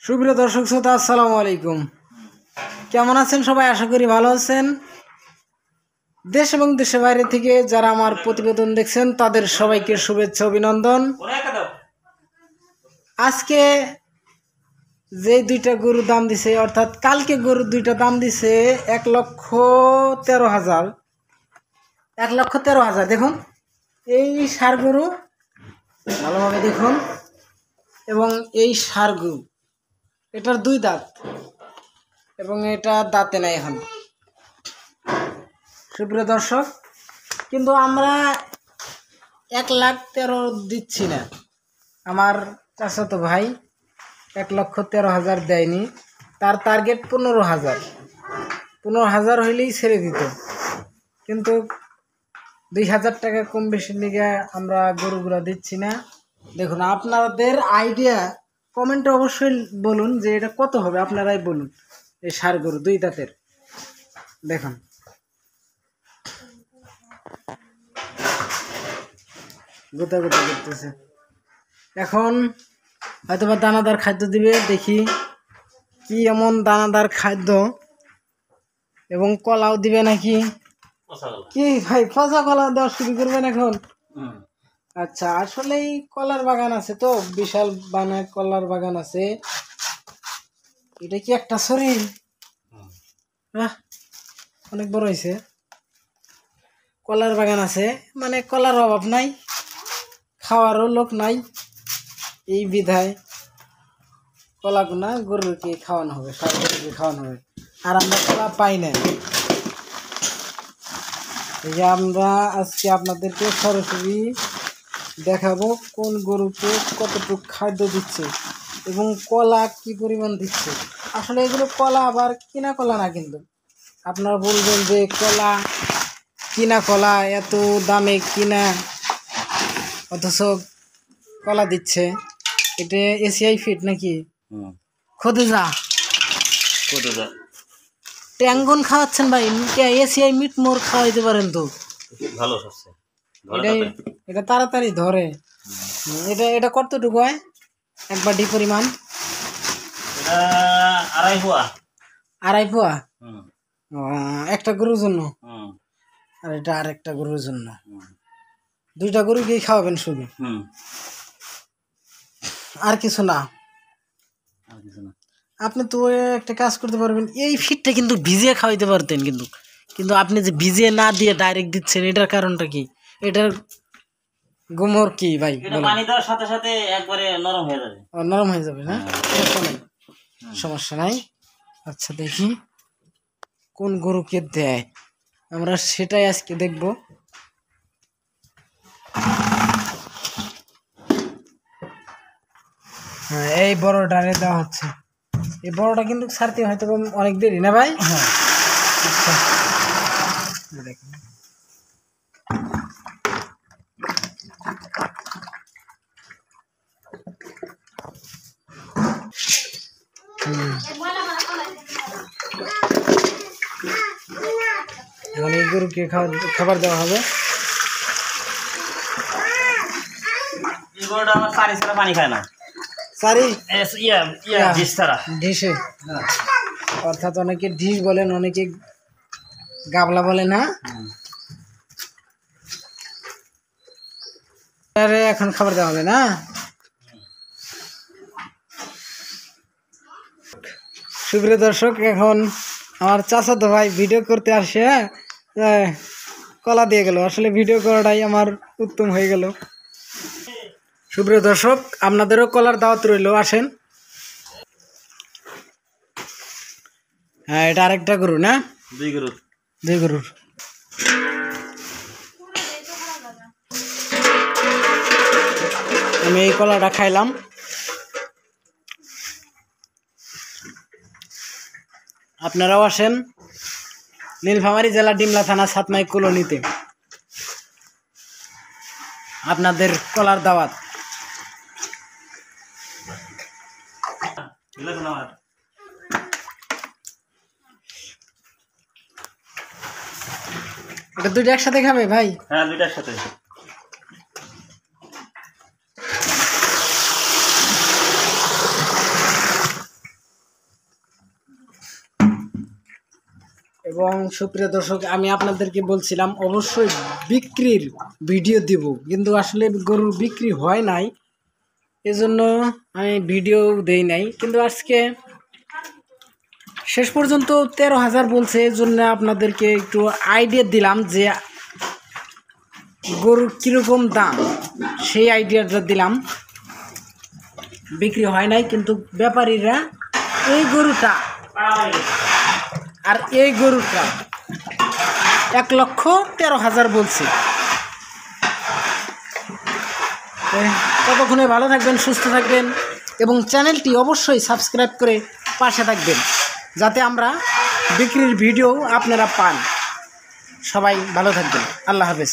সুপ্রিয় দর্শক শ্রোতা, আসসালামু আলাইকুম। কেমন আছেন সবাই? আশা করি ভালো আছেন। দেশ এবং দেশের বাইরে থেকে যারা আমার প্রতিবেদন দেখছেন তাদের সবাইকে শুভেচ্ছা অভিনন্দন। আজকে যে দুইটা গরুর দাম দিছে, অর্থাৎ কালকে গরুর দুইটা দাম দিছে 1,13,000। 1,13,000। দেখুন এই ষাঁড় গরু, ভালোভাবে দেখুন, এবং এই ষাঁড় গরু, এটার দুই দাঁত এবং এটা দাঁতে নাই এখন। সুপ্রিয় দর্শক, কিন্তু আমরা 1,13,000 দিচ্ছি না। আমার চাচাতো ভাই 1,13,000 দেয়নি, তার টার্গেট 15,000। 15,000 হইলেই ছেড়ে দিত, কিন্তু 2,000 টাকা কম বেশি লিগে আমরা গরুগুলা দিচ্ছি না। দেখুন, আপনাদের আইডিয়া কমেন্টে অবশ্যই বলুন যে এটা কত হবে, আপনারাই বলুন। এই ষাঁড় গরু দুই দাঁতের দেখুন, গোতা গোতা করতেছে। এখন হয়তোবা দানাদার খাদ্য দিবে, দেখি কি এমন দানাদার খাদ্য, এবং কলাও দিবে নাকি। কি ভাই, পচা কলা দেওয়া শুরু করবেন এখন? আচ্ছা, আসলেই কলার বাগান আছে তো, বিশাল বানা কলার বাগান আছে। এটা কি একটা শরীর? অনেক বড় হয়েছে। কলার বাগান আছে মানে কলার অভাব নাই, খাওয়ারও লোক নাই, এই বিধায় কলাগুনা গরুকে খাওয়ানো হবে, ষাঁড় গরুকে খাওয়ানো হবে। আর আমরা কলা পাই না। এই যে আমরা আজকে আপনাদেরকে সরাসরি দেখাবো কোন গরুকে কতটুকু খাদ্য দিচ্ছে এবং কলা কি পরিমাণ দিচ্ছে। আসলে এগুলো কলা আবার কিনা কলা না, কিন্তু আপনারা বলবেন যে কলা কিনা কলা, এত দামে কিনা, অথচ কলা দিচ্ছে। এটা এসিআই ফিট নাকি খোদেজা ট্যাঙ্গন খাওয়াচ্ছেন ভাই? এসিআই মিট মোর খাওয়াইতে পারেন তো, ভালো। এটা তাড়াতাড়ি ধরে। এটা এটা কতটুকু হয় এক বাটি পরিমাণ? আড়াই পোয়া একটা গরুর জন্য, আর এটা আর একটা গরুর জন্য। দুইটা গরুকেই খাওয়াবেন শুধু, আর কিছু না? আপনি তো একটা কাজ করতে পারবেন, এই ফিটটা কিন্তু ভিজিয়ে খাওয়াইতে পারতেন, কিন্তু কিন্তু আপনি যে ভিজিয়ে না দিয়ে ডাইরেক্ট দিচ্ছেন, এটার কারণটা কি? এটার গুমর কি ভাই? পানি দেওয়ার সাথে সাথে একবারে নরম হয়ে যাবে। নরম হয়ে যাবে না? সমস্যা নাই। আচ্ছা, দেখি কোন গরুকে দেয়, আমরা সেটাই আজকে দেখব। হ্যাঁ, এই বড়টারে দেওয়া হচ্ছে। এই বড়টা কিন্তু ছাড়তে হয়তো অনেক দেরি না ভাই? হ্যাঁ। আচ্ছা, দেখুন এখন এই গরুকে খাবার দেওয়া হবে। পানি খায় না, ঢিসে, অর্থাৎ অনেকে ঢিস বলেন, অনেকে গাবলা বলে না। এখন খাবার দেওয়া হবে না। সুপ্রিয় দর্শক, এখন আমার চাচাতো ভাই ভিডিও করতে আসে কলা দিয়ে গেল। আসলে ভিডিও করাটাই আমার উত্তম হয়ে গেল। সুপ্রিয় দর্শক, আপনাদেরও কলার দাওয়াত রইল, আসেন। হ্যাঁ, এটা আরেকটা গরু না? দুই গরুর। আমি এই কলাটা খাইলাম। আপনারাও আসেন নীলফামারী জেলা ডিমলা থানা সাতমাই কলোনিতে, আপনাদের কলার দাওয়াত। এটা দুইটা একসাথে খাবে ভাই? হ্যাঁ, দুইটা একসাথে। এবং সুপ্রিয় দর্শক, আমি আপনাদেরকে বলছিলাম অবশ্যই বিক্রির ভিডিও দিব, কিন্তু আসলে গরুর বিক্রি হয় নাই, এজন্য আমি ভিডিও দেই নাই। কিন্তু আজকে শেষ পর্যন্ত 13,000 বলছে, এই জন্য আপনাদেরকে একটু আইডিয়া দিলাম যে গরুর কীরকম দাম, সেই আইডিয়াটা দিলাম। বিক্রি হয় নাই, কিন্তু ব্যাপারীরা এই গরুটা আর এই গরুটা 1,13,000 বলছে। ততক্ষণে ভালো থাকবেন, সুস্থ থাকবেন এবং চ্যানেলটি অবশ্যই সাবস্ক্রাইব করে পাশে থাকবেন, যাতে আমরা বিক্রির ভিডিও আপনারা পান। সবাই ভালো থাকবেন। আল্লাহ হাফেজ।